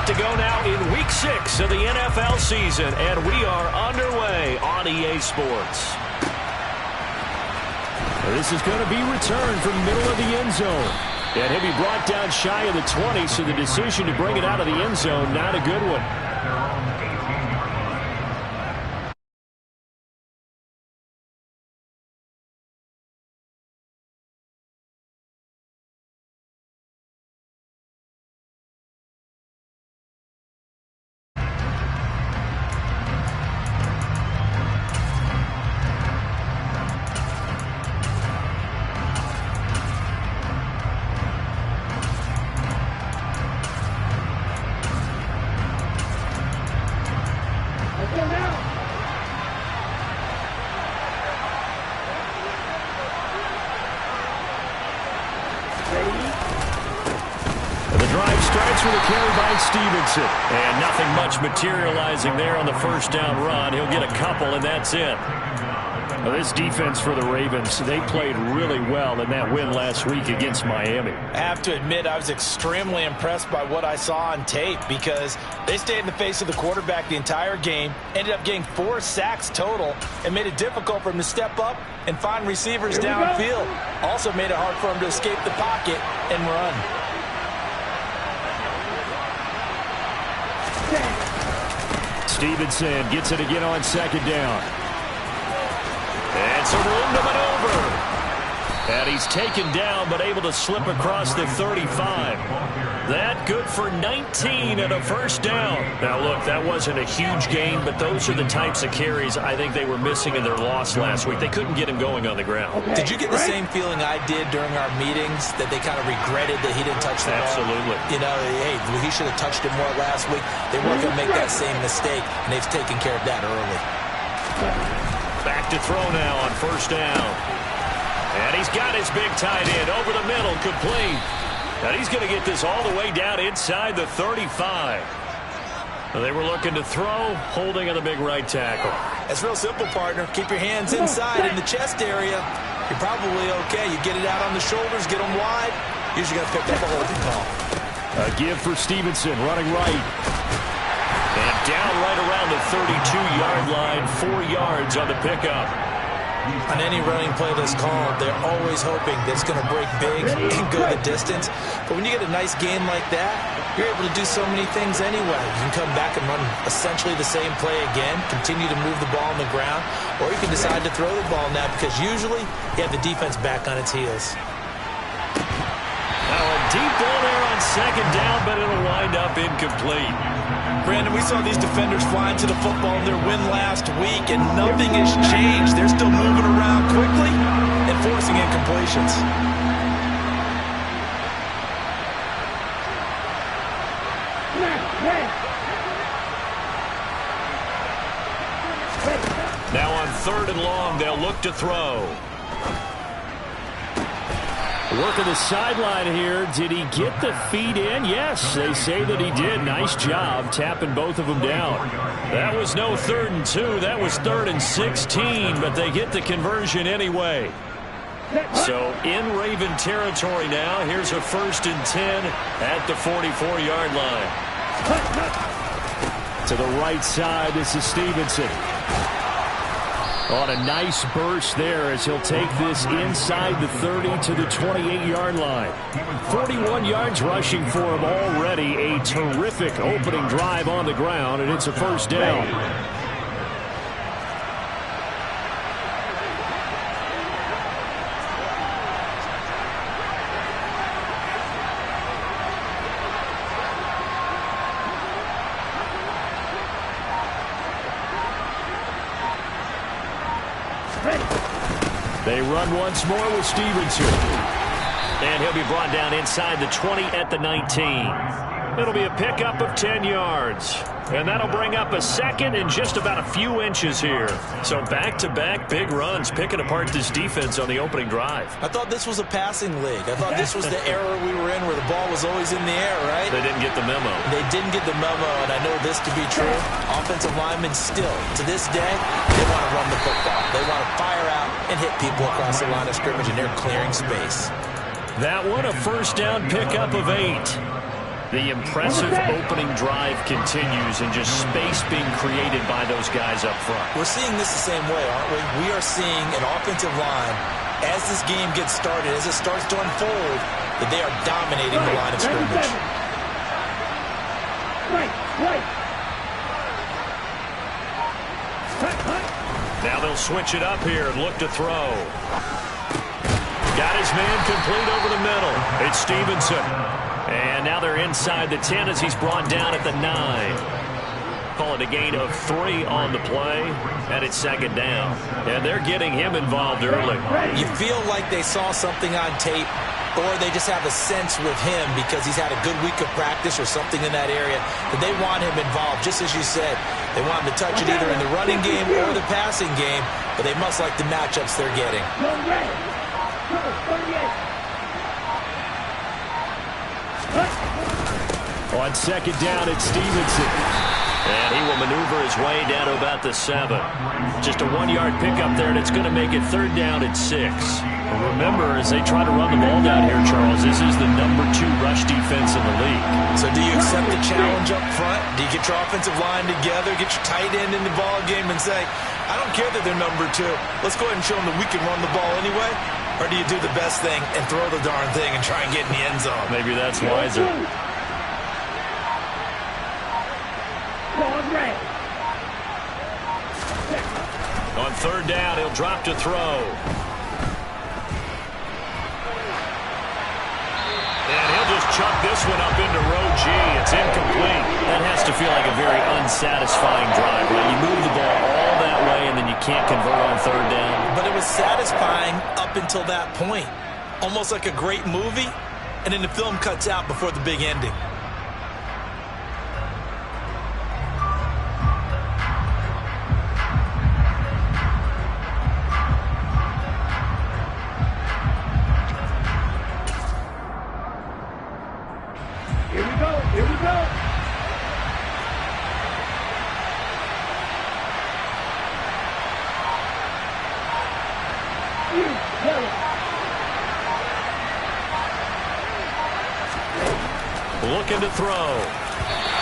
to go now in Week 6 of the NFL season, and we are underway on EA Sports. This is going to be returned from middle of the end zone. And he'll be brought down shy of the 20, so the decision to bring it out of the end zone, not a good one. With a carry by Stevenson. And nothing much materializing there on the first down run. He'll get a couple, and that's it. Now, this defense for the Ravens, they played really well in that win last week against Miami. I have to admit, I was extremely impressed by what I saw on tape because they stayed in the face of the quarterback the entire game, ended up getting 4 sacks total, and made it difficult for him to step up and find receivers downfield. Also made it hard for him to escape the pocket and run. Stevenson gets it again on second down. And some room to maneuver. And he's taken down, but able to slip across the 35. That good for 19 and a first down. Now, look, that wasn't a huge gain, but those are the types of carries I think they were missing in their loss last week. They couldn't get him going on the ground. Did you get the same feeling I did during our meetings, that they kind of regretted that he didn't touch the ball? Absolutely. You know, hey, he should have touched it more last week. They weren't going to make that same mistake, and they've taken care of that early. Back to throw now on first down. And he's got his big tight end over the middle, complete. And he's going to get this all the way down inside the 35. They were looking to throw, holding on the big right tackle. It's real simple, partner. Keep your hands inside in the chest area. You're probably okay. You get it out on the shoulders, get them wide. Usually going to pick up a holding call. A give for Stevenson, running right. And down right around the 32-yard line, 4 yards on the pickup. On any running play that's called, they're always hoping that it's going to break big and go the distance. But when you get a nice gain like that, you're able to do so many things anyway. You can come back and run essentially the same play again, continue to move the ball on the ground, or you can decide to throw the ball now because usually you have the defense back on its heels. Now a deep ball there on second down, but it'll wind up incomplete. Brandon, we saw these defenders flying to the football in their win last week, and nothing has changed. They're still moving around quickly and forcing incompletions. Now on 3rd and long, they'll look to throw. Working the sideline here. Did he get the feet in? Yes, they say that he did. Nice job tapping both of them down. That was no 3rd and 2. That was 3rd and 16, but they get the conversion anyway. So in Raven territory now. Here's a 1st and 10 at the 44-yard line. To the right side, this is Stevenson. On a nice burst there as he'll take this inside the 30 to the 28-yard line. 41 yards rushing for him already. A terrific opening drive on the ground, and it's a first down. They run once more with Stevenson. And he'll be brought down inside the 20 at the 19. It'll be a pickup of 10 yards. And that'll bring up a second and just about a few inches here. So back-to-back big runs picking apart this defense on the opening drive. I thought this was a passing league. I thought this was the era we were in where the ball was always in the air, right? They didn't get the memo. They didn't get the memo, and I know this to be true. Offensive linemen still, to this day, they want to run the football. They want to fire out and hit people across the line of scrimmage, and they're clearing space. That one, a first down pickup of 8. The impressive opening drive continues and just space being created by those guys up front. We're seeing this the same way, aren't we? We are seeing an offensive line, as this game gets started, as it starts to unfold, that they are dominating the line of scrimmage. Now they'll switch it up here and look to throw. Got his man complete over the middle. It's Stevenson. And now they're inside the 10 as he's brought down at the 9. Call it a gain of 3 on the play, and it's second down. And they're getting him involved early. You feel like they saw something on tape, or they just have a sense with him because he's had a good week of practice or something in that area that they want him involved. Just as you said, they want him to touch it either in the running game or the passing game, but they must like the matchups they're getting. On second down, it's Stevenson. And he will maneuver his way down to about the 7. Just a 1-yard pickup there, and it's going to make it third down at 6. Remember, as they try to run the ball down here, Charles, this is the number 2 rush defense in the league. So do you accept the challenge up front? Do you get your offensive line together, get your tight end in the ball game and say, I don't care that they're number 2. Let's go ahead and show them that we can run the ball anyway? Or do you do the best thing and throw the darn thing and try and get in the end zone? Maybe that's wiser. On third down, he'll drop to throw. And he'll just chuck this one up into row G. It's incomplete. That has to feel like a very unsatisfying drive, right? You move the ball all that way, and then you can't convert on third down. But it was satisfying up until that point. Almost like a great movie, and then the film cuts out before the big ending. Here we go. Looking to throw.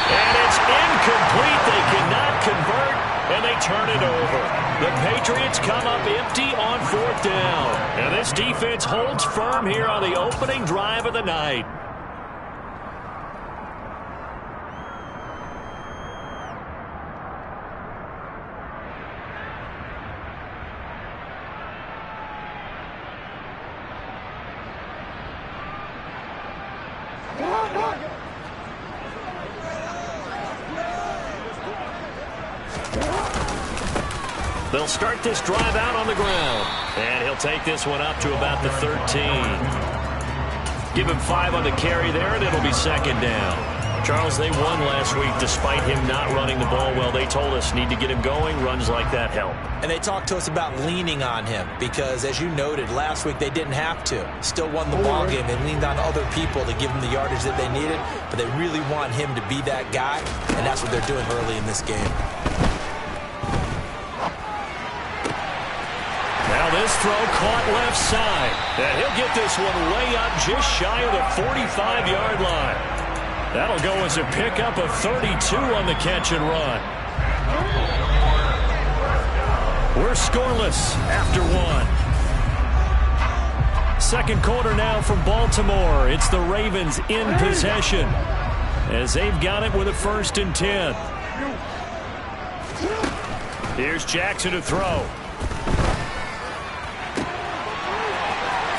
And it's incomplete. They cannot convert, and they turn it over. The Patriots come up empty on fourth down. And this defense holds firm here on the opening drive of the night. They'll start this drive out on the ground. And he'll take this one up to about the 13. Give him 5 on the carry there, and it'll be second down. Charles, they won last week despite him not running the ball well. They told us need to get him going. Runs like that help. And they talked to us about leaning on him because, as you noted, last week they didn't have to. Still won the ball game. They leaned on other people to give them the yardage that they needed, but they really want him to be that guy, and that's what they're doing early in this game. Now this throw caught left side. And he'll get this one way up just shy of the 45-yard line. That'll go as a pickup of 32 on the catch and run. We're scoreless after 1. Second quarter now from Baltimore. It's the Ravens in possession as they've got it with a 1st and 10. Here's Jackson to throw.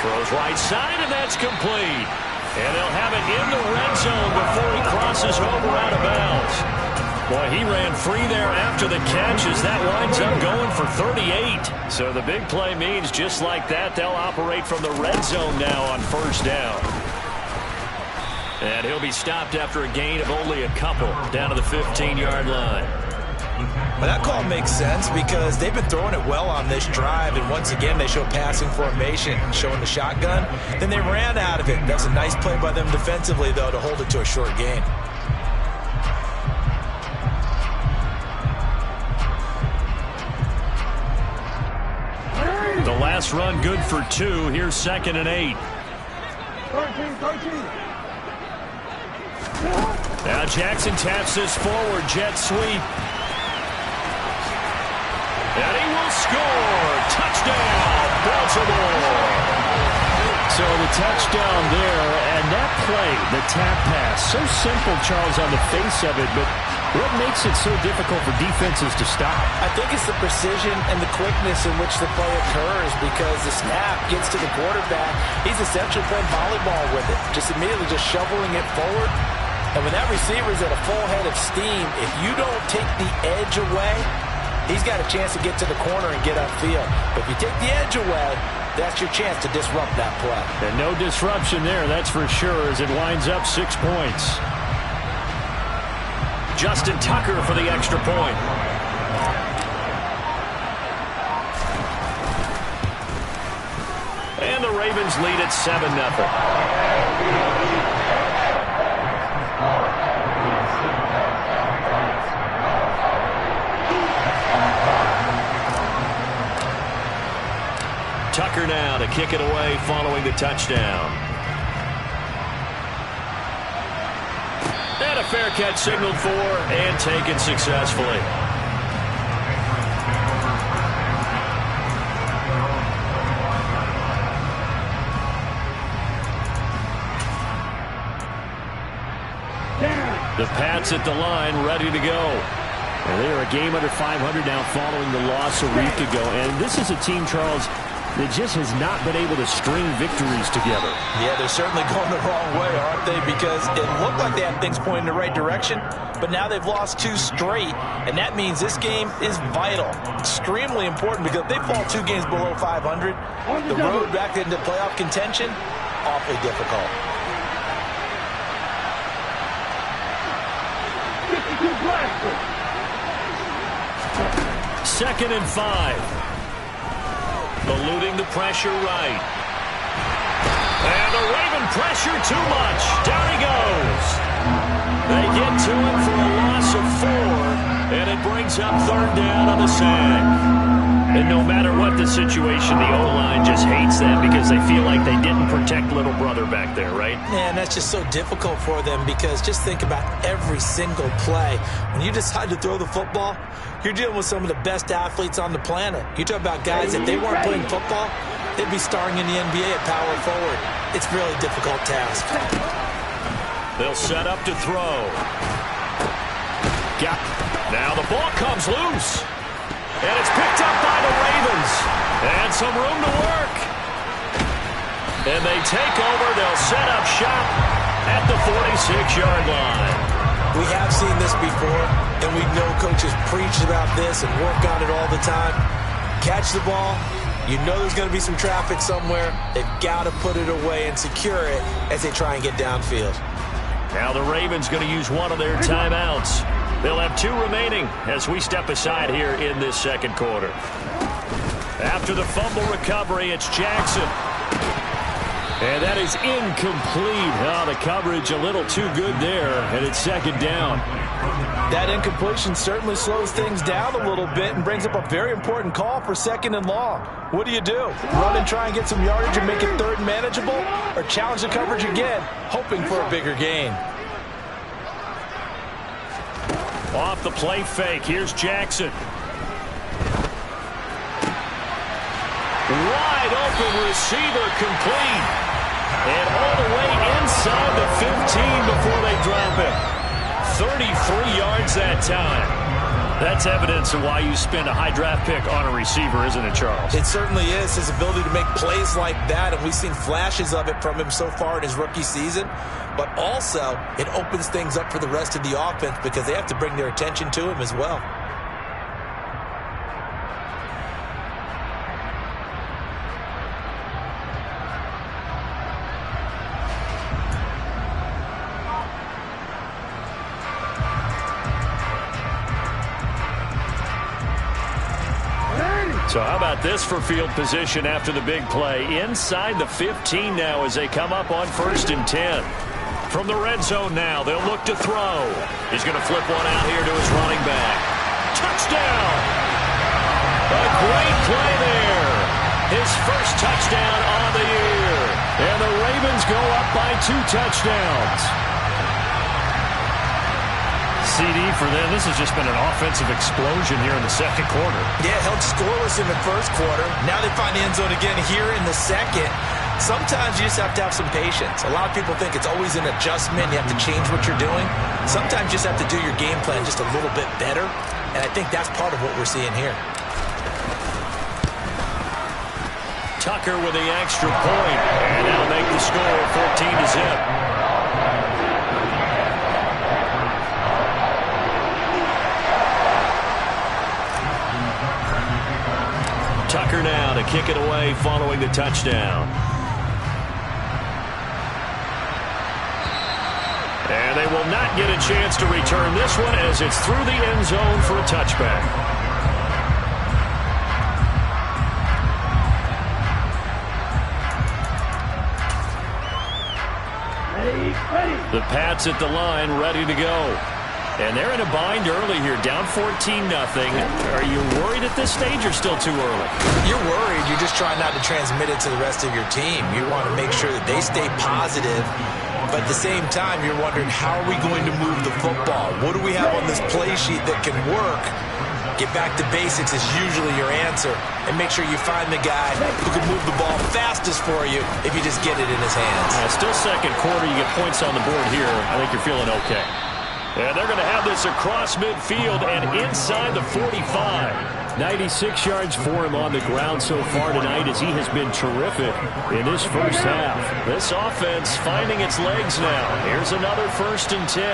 Throws right side, and that's complete. And they'll have it in the red zone before he crosses over out of bounds. Boy, he ran free there after the catch as that winds up going for 38. So the big play means just like that, they'll operate from the red zone now on 1st down. And he'll be stopped after a gain of only a couple down to the 15-yard line. Well, that call makes sense because they've been throwing it well on this drive, and once again they show passing formation, showing the shotgun. Then they ran out of it. That's a nice play by them defensively, though, to hold it to a short gain. The last run good for 2. Here's 2nd and 8. 13. Now Jackson taps this forward, jet sweep. And he will score. Touchdown, Baltimore. So the touchdown there, and that play, the tap pass, so simple, Charles, on the face of it, but what makes it so difficult for defenses to stop? I think it's the precision and the quickness in which the play occurs, because the snap gets to the quarterback. He's essentially playing volleyball with it, just immediately just shoveling it forward. And when that receiver's at a full head of steam, if you don't take the edge away, he's got a chance to get to the corner and get upfield. But if you take the edge away, that's your chance to disrupt that play. And no disruption there, that's for sure, as it winds up 6 points. Justin Tucker for the extra point. And the Ravens lead at 7-0. Tucker now to kick it away following the touchdown. And a fair catch signaled for and taken successfully. The Pats at the line, ready to go. Well, they are a game under 500 now following the loss a week ago. And this is a team, Charles, that just has not been able to string victories together. Yeah, they're certainly going the wrong way, aren't they? Because it looked like they had things pointing in the right direction, but now they've lost 2 straight, and that means this game is vital, extremely important, because if they fall 2 games below 500, the road back into playoff contention, awfully difficult. 2nd and 5. Eluding the pressure right. And the Raven pressure too much. Down he goes. They get to him for a loss of 4. And it brings up 3rd down on the sack. And no matter what the situation, the O-line just hates them because they feel like they didn't protect little brother back there, right? Yeah, and that's just so difficult for them, because just think about every single play. When you decide to throw the football, you're dealing with some of the best athletes on the planet. You talk about guys, if they weren't playing football, they'd be starring in the NBA at power forward. It's a really difficult task. They'll set up to throw. Now the ball comes loose. And it's picked up by the Ravens. And some room to work. And they take over. They'll set up shop at the 46-yard line. We have seen this before, and we know coaches preach about this and work on it all the time. Catch the ball. You know there's going to be some traffic somewhere. They've got to put it away and secure it as they try and get downfield. Now the Ravens going to use one of their timeouts. They'll have 2 remaining as we step aside here in this 2nd quarter. After the fumble recovery, it's Jackson. And that is incomplete. Oh, the coverage a little too good there, and it's 2nd down. That incompletion certainly slows things down a little bit and brings up a very important call for 2nd and long. What do? Run and try and get some yardage and make it 3rd and manageable, or challenge the coverage again, hoping for a bigger gain? Off the play fake, here's Jackson. Wide open receiver, complete. And all the way inside the 15 before they drop it. 33 yards that time. That's evidence of why you spend a high draft pick on a receiver, isn't it, Charles? It certainly is. His ability to make plays like that, and we've seen flashes of it from him so far in his rookie season. But also, it opens things up for the rest of the offense because they have to bring their attention to him as well. So how about this for field position after the big play? Inside the 15 now as they come up on 1st and 10. From the red zone now, they'll look to throw. He's going to flip one out here to his running back. Touchdown! A great play there. His first touchdown on the year. And the Ravens go up by 2 touchdowns. CD for them. This has just been an offensive explosion here in the second quarter. Yeah, held scoreless in the first quarter. Now they find the end zone again here in the second. Sometimes you just have to have some patience. A lot of people think it's always an adjustment. You have to change what you're doing. Sometimes you just have to do your game plan just a little bit better. And I think that's part of what we're seeing here. Tucker with the extra point. And that'll make the score 14-0. Tucker now to kick it away following the touchdown. And they will not get a chance to return this one as it's through the end zone for a touchback. The Pats at the line, ready to go. And they're in a bind early here, down 14-0. Are you worried at this stage or still too early? You're worried. You're just trying not to transmit it to the rest of your team. You want to make sure that they stay positive. But at the same time, you're wondering, how are we going to move the football? What do we have on this play sheet that can work? Get back to basics is usually your answer. And make sure you find the guy who can move the ball fastest for you if you just get it in his hands. Still second quarter. You get points on the board here. I think you're feeling okay. And they're going to have this across midfield and inside the 45. 96 yards for him on the ground so far tonight as he has been terrific in this first half. This offense finding its legs now. Here's another 1st and 10.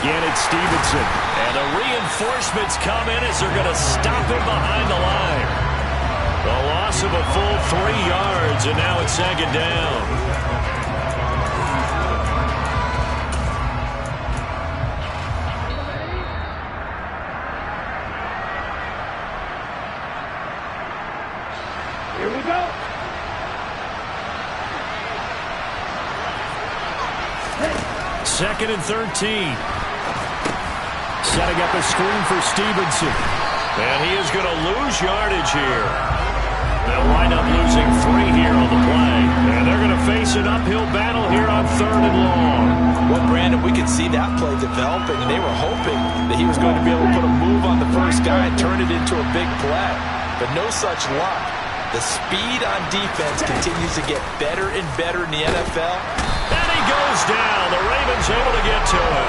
Again, it's Stevenson. And the reinforcements come in as they're going to stop him behind the line. The loss of a full 3 yards, and now it's 2nd down. Here we go. 2nd and 13. Setting up a screen for Stevenson. And he is going to lose yardage here. They'll wind up losing 3 here on the play. And they're going to face an uphill battle here on 3rd and long. Well, Brandon, we could see that play developing, and they were hoping that he was going to be able to put a move on the first guy and turn it into a big play. But no such luck. The speed on defense continues to get better and better in the NFL. And he goes down. The Ravens able to get to him.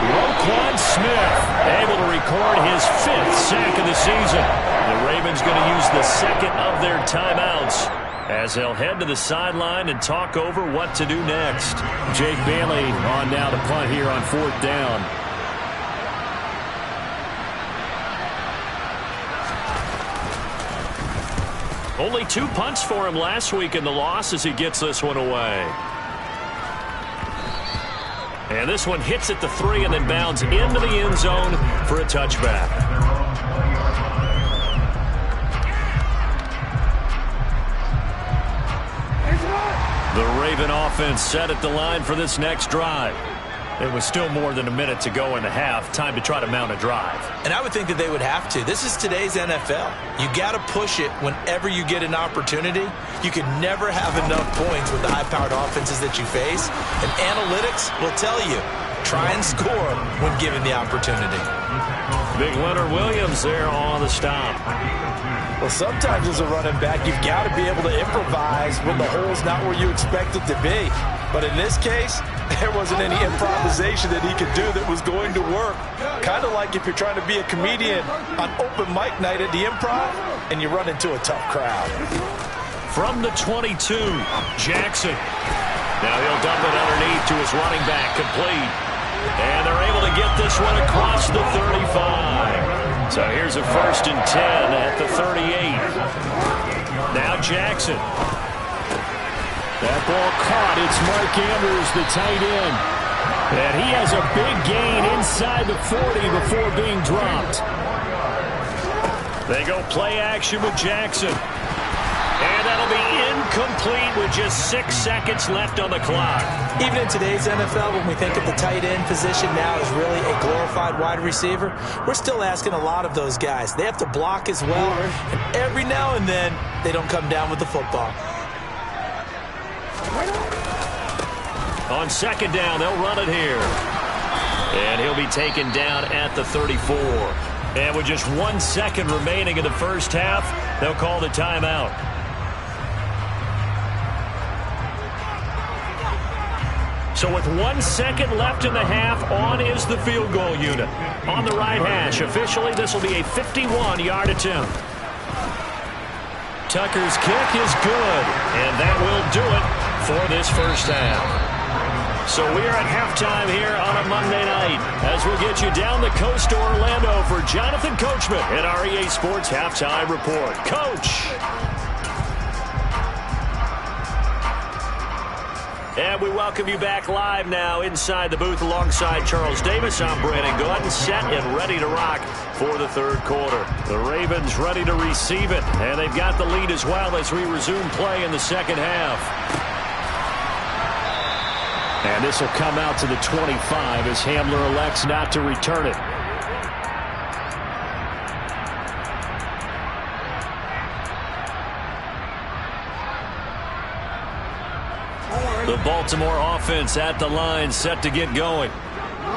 Roquan Smith able to record his 5th sack of the season. The Ravens going to use the 2nd of their timeouts as they'll head to the sideline and talk over what to do next. Jake Bailey on now to punt here on 4th down. Only 2 punts for him last week in the loss as he gets this one away. And this one hits at the 3 and then bounds into the end zone for a touchback. The Raven offense set at the line for this next drive. It was still more than a minute to go in the half. Time to try to mount a drive. And I would think that they would have to. This is today's NFL. You got to push it whenever you get an opportunity. You can never have enough points with the high-powered offenses that you face. And analytics will tell you, try and score when given the opportunity. Big Leonard Williams there on the stop. Well, sometimes as a running back, you've got to be able to improvise when the hole's not where you expect it to be. But in this case, there wasn't any improvisation that he could do that was going to work. Kind of like if you're trying to be a comedian on open mic night at the Improv and you run into a tough crowd. From the 22, Jackson. Now he'll dump it underneath to his running back, complete. And they're able to get this one across the 35. So here's a 1st and 10 at the 38. Now Jackson. That ball caught. It's Mark Andrews, the tight end. And he has a big gain inside the 40 before being dropped. They go play action with Jackson. And that'll be incomplete with just 6 seconds left on the clock. Even in today's NFL, when we think of the tight end position now as really a glorified wide receiver, we're still asking a lot of those guys. They have to block as well, and every now and then, they don't come down with the football. On second down, they'll run it here. And he'll be taken down at the 34. And with just 1 second remaining in the first half, they'll call the timeout. So with 1 second left in the half, on is the field goal unit. On the right hash, officially this will be a 51-yard attempt. Tucker's kick is good, and that will do it for this first half. So we are at halftime here on a Monday night as we get you down the coast to Orlando for Jonathan Coachman at our EA Sports Halftime Report. Coach! And we welcome you back live now inside the booth alongside Charles Davis. I'm Brandon Gordon, set and ready to rock for the third quarter. The Ravens ready to receive it, and they've got the lead as well as we resume play in the second half. And this will come out to the 25 as Hamler elects not to return it. The Baltimore offense at the line, set to get going.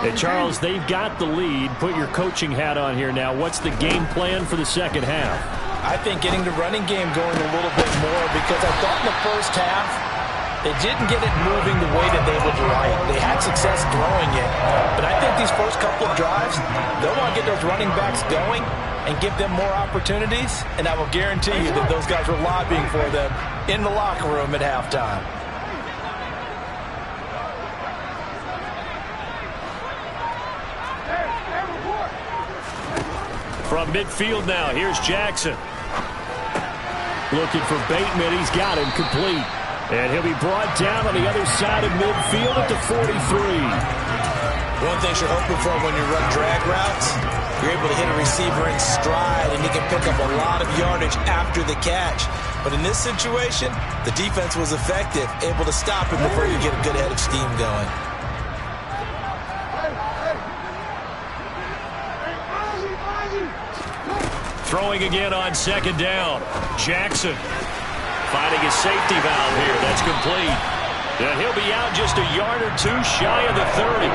Hey, Charles, they've got the lead. Put your coaching hat on here now. What's the game plan for the second half? I think getting the running game going a little bit more, because I thought in the first half they didn't get it moving the way that they would like. They had success throwing it. But I think these first couple of drives, they'll want to get those running backs going and give them more opportunities. And I will guarantee you that those guys were lobbying for them in the locker room at halftime. From midfield now, here's Jackson. Looking for Bateman. He's got him complete. And he'll be brought down on the other side of midfield at the 43. One thing you're hoping for when you run drag routes, you're able to hit a receiver in stride, and he can pick up a lot of yardage after the catch. But in this situation, the defense was effective, able to stop him before you get a good head of steam going. Throwing again on second down. Jackson finding his safety valve here. That's complete. And he'll be out just a yard or two shy of the 30.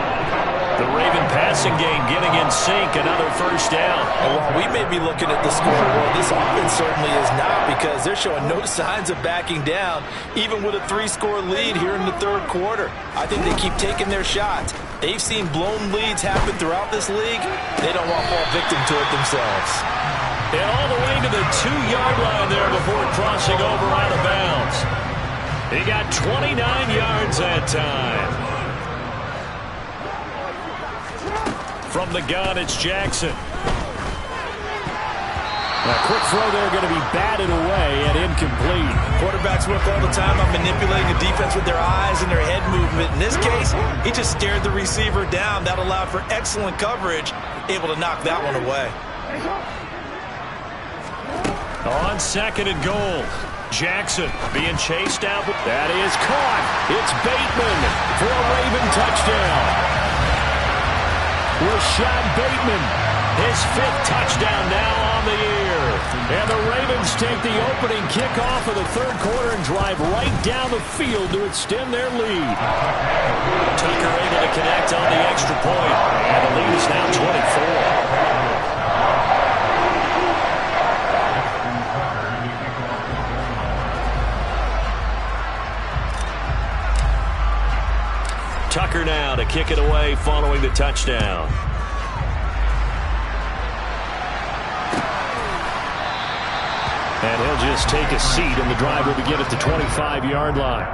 The Raven passing game getting in sync. Another first down. And while we may be looking at the scoreboard, this offense certainly is not, because they're showing no signs of backing down, even with a 3-score lead here in the third quarter. I think they keep taking their shots. They've seen blown leads happen throughout this league. They don't want to fall victim to it themselves. And all the way to the 2-yard line there before crossing over out of bounds. He got 29 yards that time. From the gun, it's Jackson. A quick throw there going to be batted away and incomplete. Quarterbacks work all the time on manipulating the defense with their eyes and their head movement. In this case, he just stared the receiver down. That allowed for excellent coverage, able to knock that one away. On second and goal, Jackson being chased out. That is caught. It's Bateman for a Raven touchdown. Rashad Bateman, his 5th touchdown now on the year. And the Ravens take the opening kickoff of the third quarter and drive right down the field to extend their lead. Tucker able to connect on the extra point, and the lead is now 24. Tucker now to kick it away following the touchdown. And he'll just take a seat, and the drive will begin at the 25-yard line.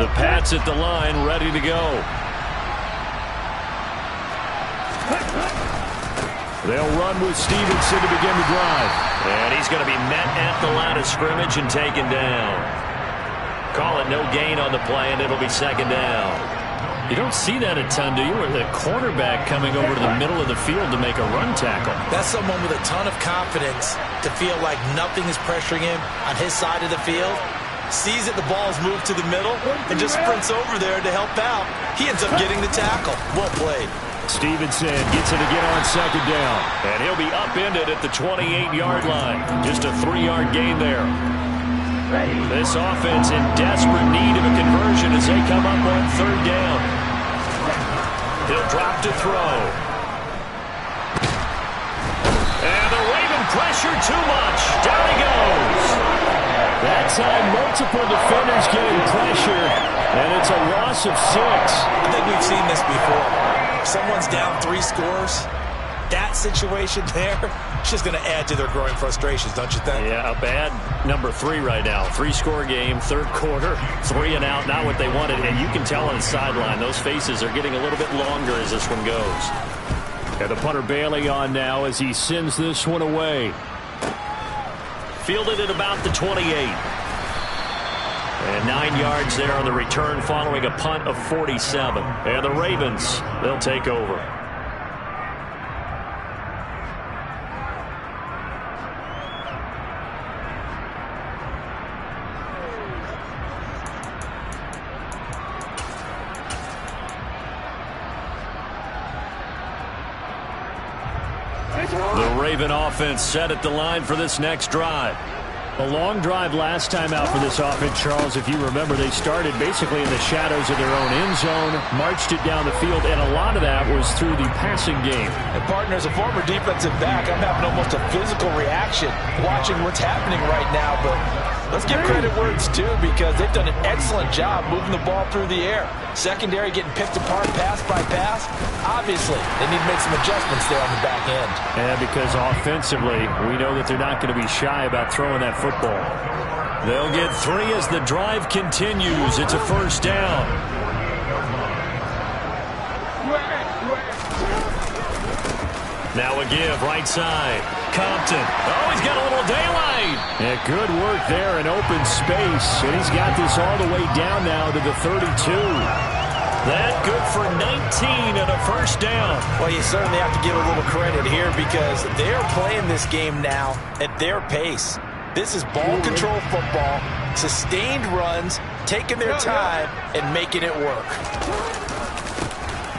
The Pats at the line, ready to go. They'll run with Stevenson to begin the drive. And he's going to be met at the line of scrimmage and taken down. Call it no gain on the play, and it'll be second down. You don't see that a ton, do you? Or the quarterback coming over to the middle of the field to make a run tackle. That's someone with a ton of confidence to feel like nothing is pressuring him on his side of the field. Sees that the ball's moved to the middle and just sprints over there to help out. He ends up getting the tackle. Well played. Stevenson gets it again on second down. And he'll be upended at the 28-yard line. Just a 3-yard gain there. This offense in desperate need of a conversion as they come up on third down. He'll drop to throw. And the Raven pressure too much. Down he goes. That time, multiple defenders getting pressure, and it's a loss of 6. I think we've seen this before. If someone's down 3 scores, that situation there, it's just going to add to their growing frustrations, don't you think? Yeah, a bad number 3 right now. 3-score game, third quarter, 3 and out, not what they wanted. And you can tell on the sideline, those faces are getting a little bit longer as this one goes. And the punter Bailey on now as he sends this one away. Fielded at about the 28. And 9 yards there on the return following a punt of 47. And the Ravens, they'll take over. The Raven offense set at the line for this next drive. A long drive last time out for this offense, Charles. If you remember, they started basically in the shadows of their own end zone, marched it down the field, and a lot of that was through the passing game. And partner, as a former defensive back, I'm having almost a physical reaction watching what's happening right now. But let's give credit where it's due because they've done an excellent job moving the ball through the air. Secondary getting picked apart pass by pass. Obviously, they need to make some adjustments there on the back end. And because offensively, we know that they're not going to be shy about throwing that football. They'll get 3 as the drive continues. It's a first down. Now a give, right side. Compton. Oh, he's got a little daylight. Yeah, good work there in open space. And he's got this all the way down now to the 32. That good for 19 and a first down. Well, you certainly have to give a little credit here because they're playing this game now at their pace. This is ball control football, sustained runs, taking their time, and making it work.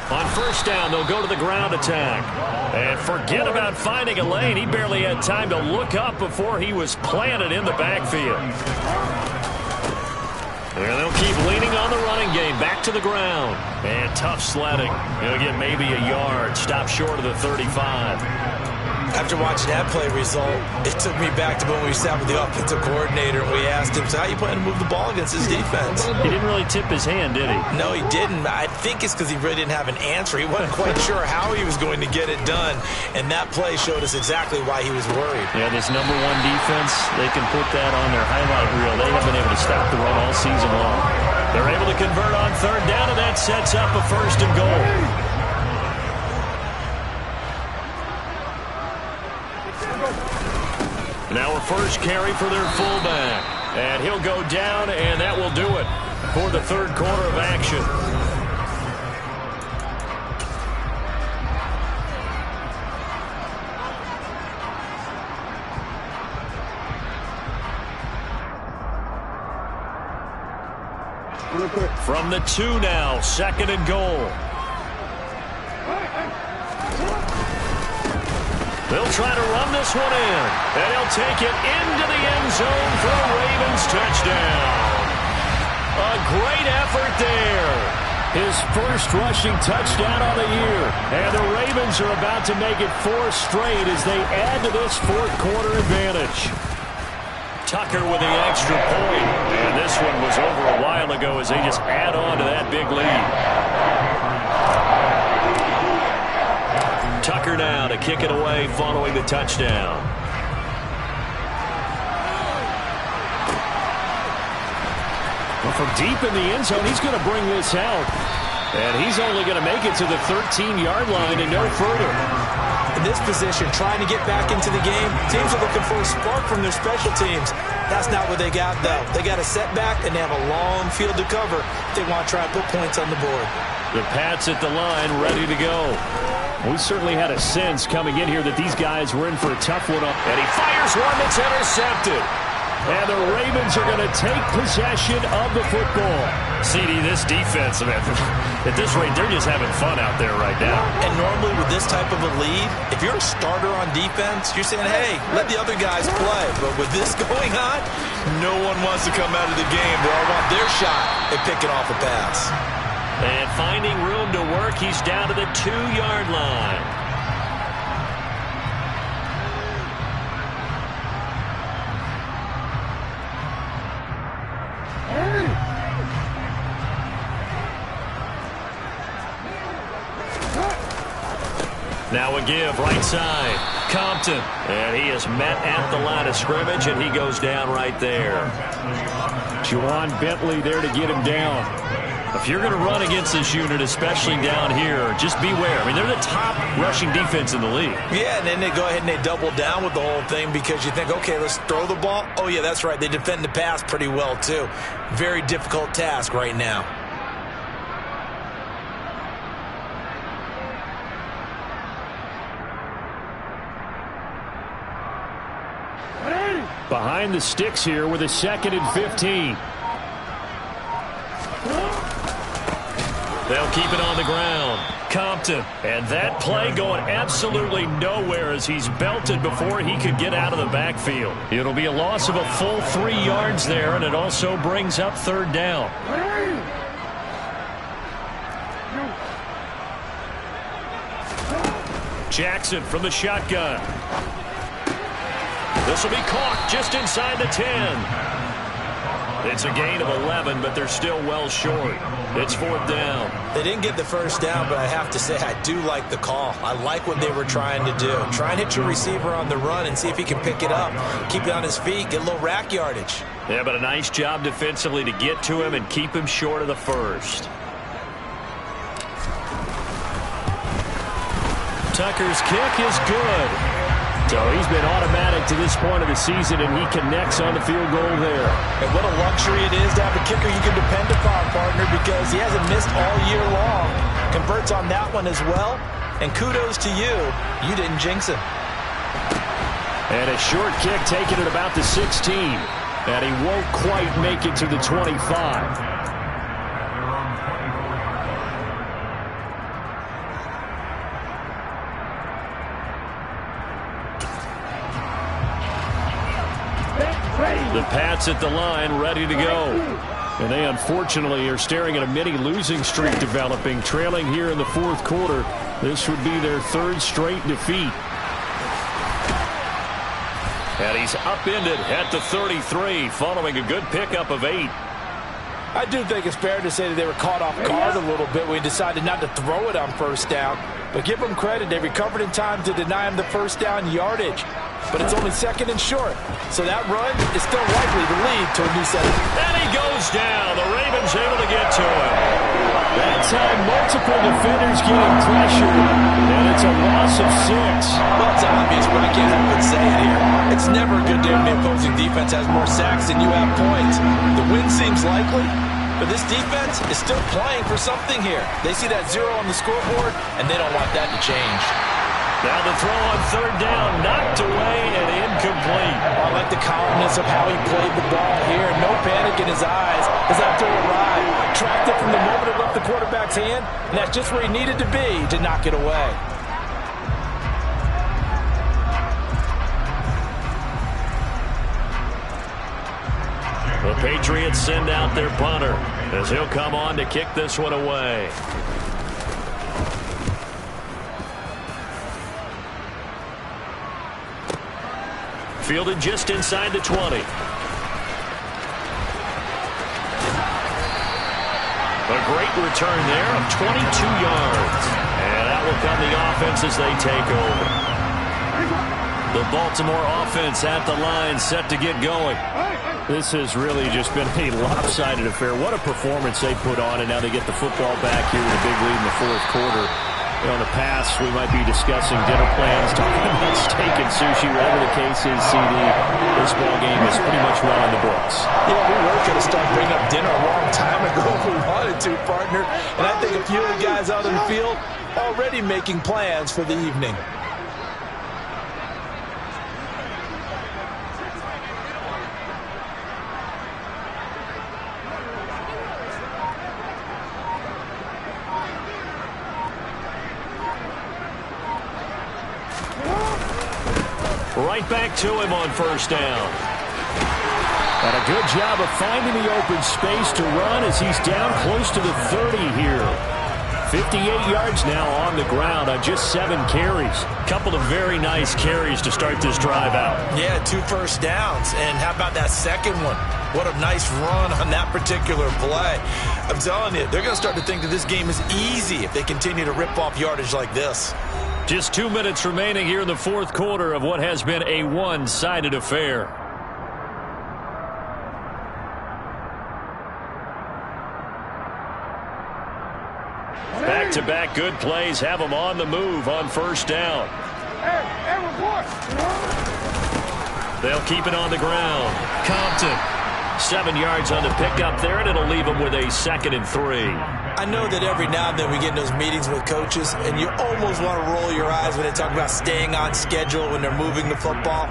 On first down, they'll go to the ground attack. And forget about finding a lane. He barely had time to look up before he was planted in the backfield. And they'll keep leaning on the running game. Back to the ground. And tough sledding. He'll get maybe a yard. Stop short of the 35. After watching that play result, it took me back to when we sat with the offensive coordinator and we asked him, so how you plan to move the ball against his defense? He didn't really tip his hand, did he? No, he didn't. I think it's because he really didn't have an answer. He wasn't quite sure how he was going to get it done, and that play showed us exactly why he was worried. Yeah, this number 1 defense, they can put that on their highlight reel. They haven't been able to stop the run all season long. They're able to convert on third down, and that sets up a first and goal. Now a first carry for their fullback. And he'll go down, and that will do it for the third quarter of action. From the 2 now, second and goal. They'll try to run this one in, and he'll take it into the end zone for a Ravens touchdown. A great effort there. His first rushing touchdown on the year. And the Ravens are about to make it 4 straight as they add to this fourth quarter advantage. Tucker with the extra point. And this one was over a while ago as they just add on to that big lead. Tucker now to kick it away following the touchdown. Well, from deep in the end zone, he's going to bring this out. And he's only going to make it to the 13-yard line and no further. In this position, trying to get back into the game, teams are looking for a spark from their special teams. That's not what they got, though. They got a setback, and they have a long field to cover if they want to try and put points on the board. The Pats at the line, ready to go. We certainly had a sense coming in here that these guys were in for a tough one. And he fires one that's intercepted. And the Ravens are going to take possession of the football. CD, this defense, man, at this rate, they're just having fun out there right now. And normally with this type of a lead, if you're a starter on defense, you're saying, hey, let the other guys play. But with this going on, no one wants to come out of the game. They all want their shot at picking off a pass. And finding room to work, he's down to the 2-yard line. Now a give, right side. Compton. And he is met at the line of scrimmage, and he goes down right there. Juwan Bentley there to get him down. If you're going to run against this unit, especially down here, just beware. I mean, they're the top rushing defense in the league. Yeah, and then they go ahead and they double down with the whole thing because you think, okay, let's throw the ball. Oh, yeah, that's right. They defend the pass pretty well, too. Very difficult task right now. Behind the sticks here with a 2nd and 15. They'll keep it on the ground. Compton. And that play going absolutely nowhere as he's belted before he could get out of the backfield. It'll be a loss of a full 3 yards there, and it also brings up 3rd down. Jackson from the shotgun. This will be caught just inside the 10. It's a gain of 11, but they're still well short. It's 4th down. They didn't get the 1st down, but I have to say I do like the call. I like what they were trying to do. Try and hit your receiver on the run and see if he can pick it up. Keep it on his feet, get a little rack yardage. Yeah, but a nice job defensively to get to him and keep him short of the 1st. Tucker's kick is good. So he's been automatic to this point of the season, and he connects on the field goal there. And what a luxury it is to have a kicker you can depend upon, partner, because he hasn't missed all year long. Converts on that one as well. And kudos to you. You didn't jinx him. And a short kick taken at about the 16. And he won't quite make it to the 25. The Pats at the line, ready to go. And they unfortunately are staring at a mini losing streak developing, trailing here in the 4th quarter. This would be their 3rd straight defeat. And he's upended at the 33, following a good pickup of 8. I do think it's fair to say that they were caught off guard a little bit when he decided not to throw it on 1st down. But give them credit, they recovered in time to deny him the 1st down yardage. But it's only 2nd and short. So that run is still likely to lead to a new set. And he goes down. The Ravens able to get to him. That time, multiple defenders getting pressure. And it's a loss of 6. Well, it's obvious, but I can't help but say it here. It's never a good day when the opposing defense has more sacks than you have points. The win seems likely, but this defense is still playing for something here. They see that 0 on the scoreboard, and they don't want that to change. Now the throw on 3rd down, knocked away and incomplete. I like the calmness of how he played the ball here. No panic in his eyes as that throw arrived. Tracked it from the moment it left the quarterback's hand, and that's just where he needed to be to knock it away. The Patriots send out their punter as he'll come on to kick this one away. Fielded just inside the 20. A great return there of 22 yards. And that will come the offense as they take over. The Baltimore offense at the line, set to get going. This has really just been a lopsided affair. What a performance they put on, and now they get the football back here with a big lead in the 4th quarter. You know, in the past, we might be discussing dinner plans, talking about steak and sushi, whatever the case is, CD. This ball game is pretty much well in the books. Yeah, we were going to start bringing up dinner a long time ago if we wanted to, partner. And I think a few of the guys out in the field already making plans for the evening. right back to him on first down. And a good job of finding the open space to run as he's down close to the 30 here. 58 yards now on the ground on just 7 carries. Couple of very nice carries to start this drive out. Yeah, 2 first downs. And how about that second one? What a nice run on that particular play. I'm telling you, they're going to start to think that this game is easy if they continue to rip off yardage like this. Just 2 minutes remaining here in the fourth quarter of what has been a one-sided affair. Back-to-back good plays have them on the move on first down. Hey, report. They'll keep it on the ground. Compton, 7 yards on the pickup there, and it'll leave them with a 2nd and 3. I know that every now and then we get in those meetings with coaches, and you almost want to roll your eyes when they talk about staying on schedule when they're moving the football.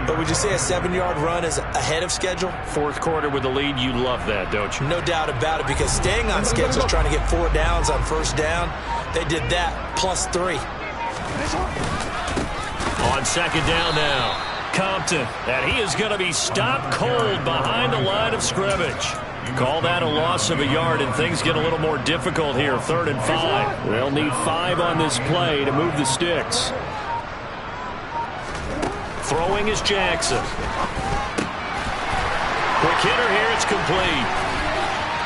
But would you say a 7-yard run is ahead of schedule? Fourth quarter with the lead, you love that, don't you? No doubt about it, because staying on schedule is trying to get 4 downs on first down. They did that, plus 3. On second down now, Compton, and he is going to be stopped cold behind the line of scrimmage. Call that a loss of a yard, and things get a little more difficult here. 3rd and 5. They'll need 5 on this play to move the sticks. Throwing is Jackson. Quick hitter here, it's complete.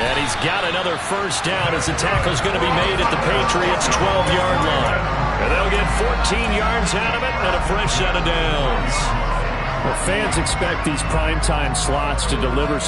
And he's got another first down as the tackle's going to be made at the Patriots' 12-yard line. And they'll get 14 yards out of it and a fresh set of downs. Well, fans expect these primetime slots to deliver some